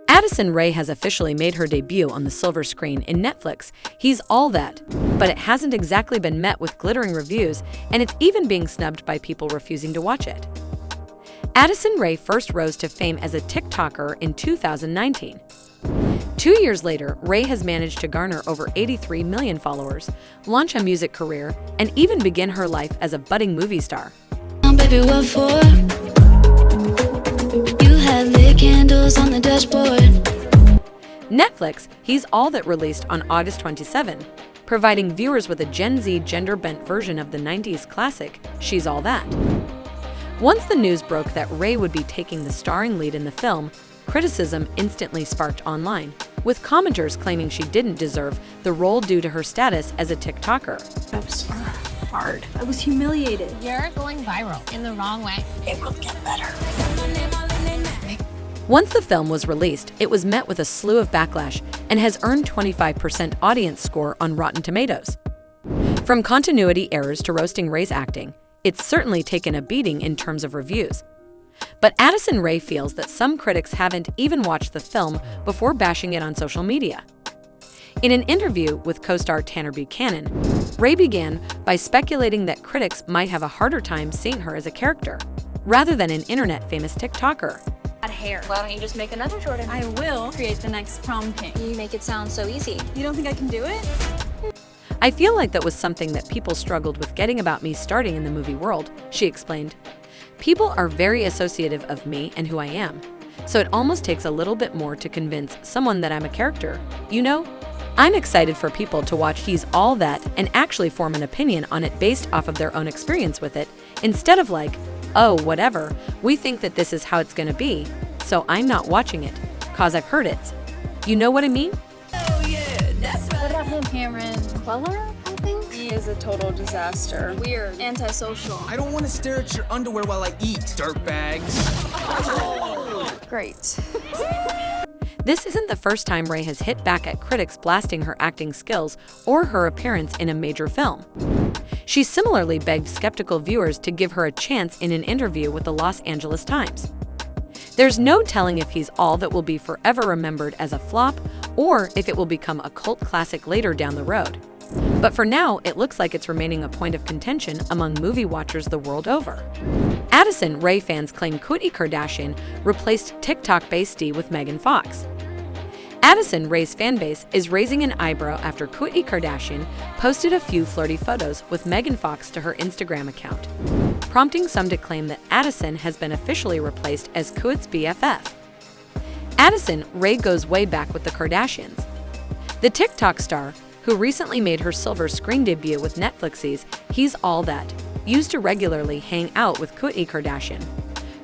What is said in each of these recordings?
Addison Rae has officially made her debut on the silver screen in Netflix He's All That, but it hasn't exactly been met with glittering reviews, and it's even being snubbed by people refusing to watch it. Addison Rae first rose to fame as a TikToker in 2019. 2 years later, Rae has managed to garner over 83 million followers, launch a music career, and even begin her life as a budding movie star. Baby, what for? You had lit candles on the dashboard. Netflix He's All That released on August 27, providing viewers with a Gen Z gender-bent version of the 90s classic She's All That. Once the news broke that Rae would be taking the starring lead in the film, criticism instantly sparked online, with commenters claiming she didn't deserve the role due to her status as a TikToker. That was hard. I was humiliated. You're going viral in the wrong way. It will get better. Once the film was released, it was met with a slew of backlash and has earned 25% audience score on Rotten Tomatoes. From continuity errors to roasting Rae's acting, it's certainly taken a beating in terms of reviews. But Addison Rae feels that some critics haven't even watched the film before bashing it on social media. In an interview with co-star Tanner Buchanan, Rae began by speculating that critics might have a harder time seeing her as a character, rather than an internet-famous TikToker. Hair. Why don't you just make another Jordan? I will create the next prom king. You make it sound so easy. You don't think I can do it? I feel like that was something that people struggled with getting about me starting in the movie world, she explained. People are very associative of me and who I am, so it almost takes a little bit more to convince someone that I'm a character. You know, I'm excited for people to watch He's All That and actually form an opinion on it based off of their own experience with it, instead of like, oh, whatever, we think that this is how it's gonna be, so I'm not watching it, cause I've heard it. You know what I mean? What about him, Cameron? Clever, I think. He is a total disaster. Weird. Antisocial. I don't want to stare at your underwear while I eat, dirtbags. Great. This isn't the first time Rae has hit back at critics blasting her acting skills or her appearance in a major film. She similarly begged skeptical viewers to give her a chance in an interview with the Los Angeles Times. There's no telling if He's All That will be forever remembered as a flop or if it will become a cult classic later down the road. But for now, it looks like it's remaining a point of contention among movie watchers the world over. Addison Rae fans claim Kourtney Kardashian replaced TikTok bestie with Megan Fox. Addison Rae's fanbase is raising an eyebrow after Kourtney Kardashian posted a few flirty photos with Megan Fox to her Instagram account, prompting some to claim that Addison has been officially replaced as Kourtney's BFF. Addison Rae goes way back with the Kardashians. The TikTok star, who recently made her silver screen debut with Netflix's He's All That, used to regularly hang out with Kourtney Kardashian,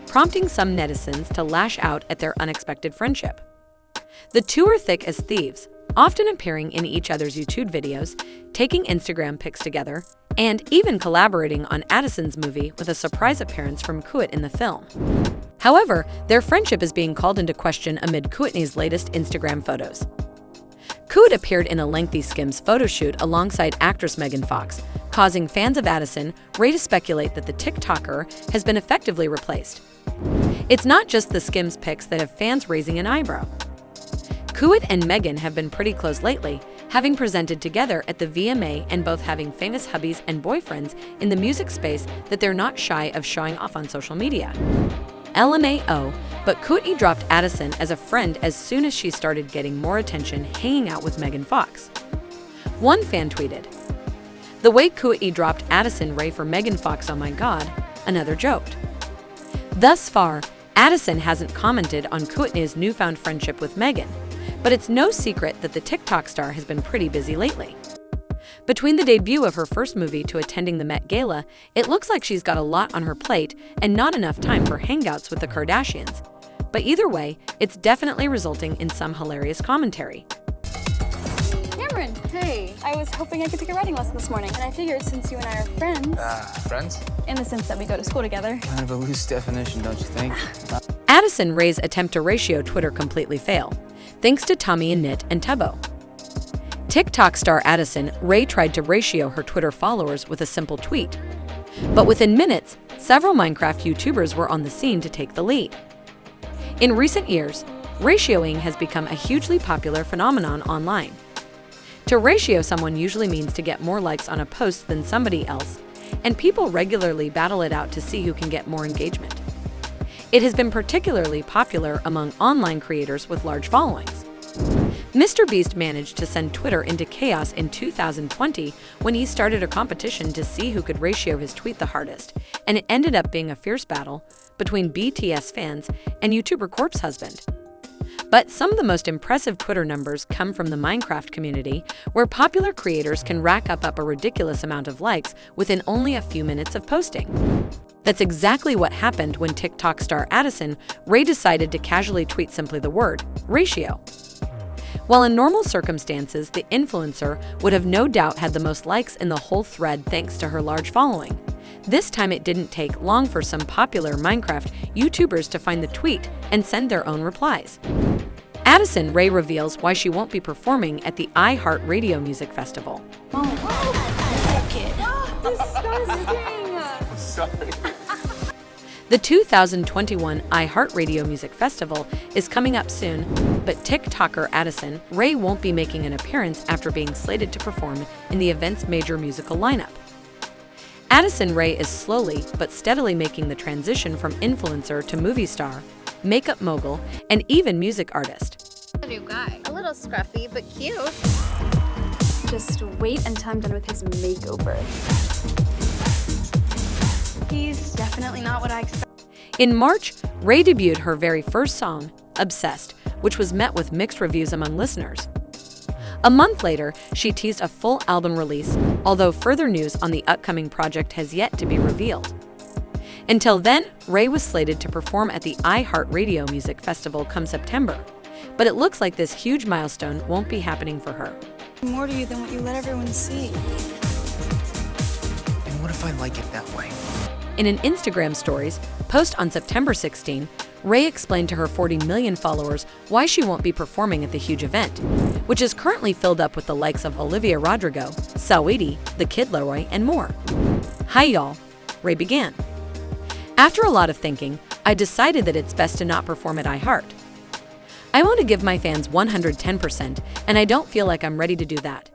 prompting some netizens to lash out at their unexpected friendship. The two are thick as thieves, often appearing in each other's YouTube videos, taking Instagram pics together, and even collaborating on Addison's movie with a surprise appearance from Kourtney in the film. However, their friendship is being called into question amid Kourtney's latest Instagram photos. Kourtney appeared in a lengthy Skims photo shoot alongside actress Megan Fox, causing fans of Addison Rae to speculate that the TikToker has been effectively replaced. It's not just the Skims pics that have fans raising an eyebrow. Kourtney and Megan have been pretty close lately, having presented together at the VMA and both having famous hubbies and boyfriends in the music space that they're not shy of showing off on social media. LMAO, but Kourtney dropped Addison as a friend as soon as she started getting more attention hanging out with Megan Fox. One fan tweeted, "The way Kourtney dropped Addison Rae for Megan Fox, oh my god," another joked. Thus far, Addison hasn't commented on Kourtney's newfound friendship with Megan, but it's no secret that the TikTok star has been pretty busy lately. Between the debut of her first movie to attending the Met Gala, it looks like she's got a lot on her plate and not enough time for hangouts with the Kardashians. But either way, it's definitely resulting in some hilarious commentary. Cameron, hey. I was hoping I could take a writing lesson this morning, and I figured since you and I are friends, Friends? in the sense that we go to school together. Kind of a loose definition, don't you think? Addison Rae's attempt to ratio Twitter completely fail, thanks to Tommy and Knit and Tubbo. TikTok star Addison Rae tried to ratio her Twitter followers with a simple tweet. But within minutes, several Minecraft YouTubers were on the scene to take the lead. In recent years, Ratioing has become a hugely popular phenomenon online. To ratio someone usually means to get more likes on a post than somebody else, and people regularly battle it out to see who can get more engagement. It has been particularly popular among online creators with large followings. Mr. Beast managed to send Twitter into chaos in 2020 when he started a competition to see who could ratio his tweet the hardest, and it ended up being a fierce battle between BTS fans and YouTuber Corpse Husband. But some of the most impressive Twitter numbers come from the Minecraft community, where popular creators can rack up a ridiculous amount of likes within only a few minutes of posting. That's exactly what happened when TikTok star Addison Rae decided to casually tweet simply the word ratio. While in normal circumstances, the influencer would have no doubt had the most likes in the whole thread thanks to her large following. This time it didn't take long for some popular Minecraft YouTubers to find the tweet and send their own replies. Addison Rae reveals why she won't be performing at the iHeartRadio Music Festival. The 2021 iHeartRadio Music Festival is coming up soon, but TikToker Addison Rae won't be making an appearance after being slated to perform in the event's major musical lineup. Addison Rae is slowly but steadily making the transition from influencer to movie star, makeup mogul, and even music artist. A new guy. A little scruffy, but cute. Just wait until I'm done with his makeover. He's definitely not what I expected. In March, Rae debuted her very first song, Obsessed, which was met with mixed reviews among listeners. A month later, she teased a full album release, although further news on the upcoming project has yet to be revealed. Until then, Rae was slated to perform at the iHeartRadio Music Festival come September, but it looks like this huge milestone won't be happening for her. More to you than what you let everyone see. And what if I like it that way? In an Instagram Stories post on September 16, Rae explained to her 40 million followers why she won't be performing at the huge event, which is currently filled up with the likes of Olivia Rodrigo, Saweetie, The Kid Laroi, and more. "Hi y'all," Rae began. "After a lot of thinking, I decided that it's best to not perform at iHeart. I want to give my fans 110%, and I don't feel like I'm ready to do that.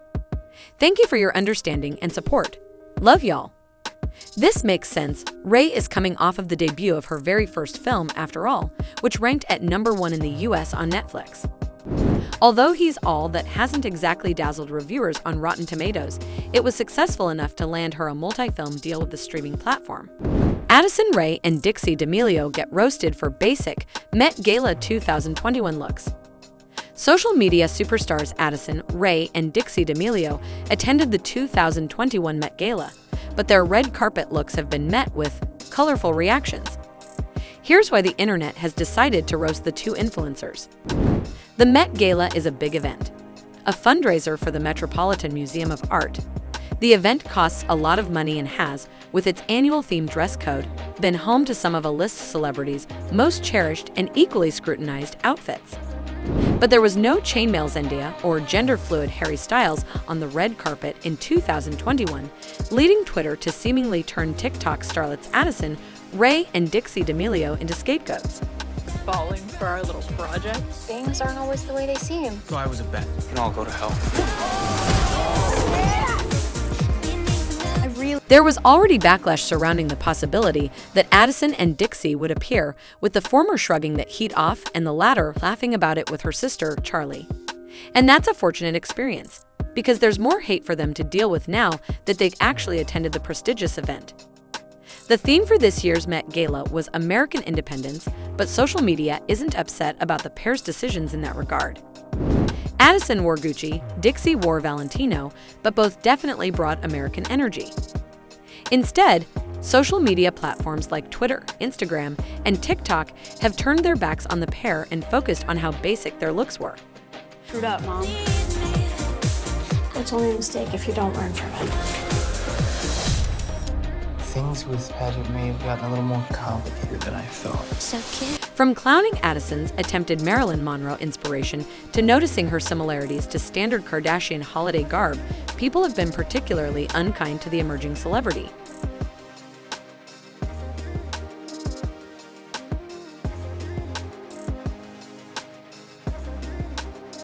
Thank you for your understanding and support. Love y'all." This makes sense. Rae is coming off of the debut of her very first film, After All, which ranked at #1 in the US on Netflix. Although He's All that hasn't exactly dazzled reviewers on Rotten Tomatoes, it was successful enough to land her a multi-film deal with the streaming platform. Addison Rae and Dixie D'Amelio get roasted for basic Met Gala 2021 looks. Social media superstars Addison Rae and Dixie D'Amelio attended the 2021 Met Gala, but their red carpet looks have been met with colorful reactions. Here's why the internet has decided to roast the two influencers. The Met Gala is a big event, a fundraiser for the Metropolitan Museum of Art. The event costs a lot of money and has, with its annual themed dress code, been home to some of a list's celebrities' most cherished and equally scrutinized outfits. But there was no chainmail Zendaya or gender-fluid Harry Styles on the red carpet in 2021, leading Twitter to seemingly turn TikTok starlets Addison Rae and Dixie D'Amelio into scapegoats. Falling for our little project. Things aren't always the way they seem. So I was a bet. We can all go to hell. There was already backlash surrounding the possibility that Addison and Dixie would appear, with the former shrugging that heat off and the latter laughing about it with her sister, Charlie. And that's a fortunate experience, because there's more hate for them to deal with now that they've actually attended the prestigious event. The theme for this year's Met Gala was American independence, but social media isn't upset about the pair's decisions in that regard. Addison wore Gucci, Dixie wore Valentino, but both definitely brought American energy. Instead, social media platforms like Twitter, Instagram, and TikTok have turned their backs on the pair and focused on how basic their looks were. Screwed up, Mom. It's only a mistake if you don't learn from it. Things with Paget may have gotten a little more complicated than I thought. So cute. From clowning Addison's attempted Marilyn Monroe inspiration to noticing her similarities to standard Kardashian holiday garb, people have been particularly unkind to the emerging celebrity.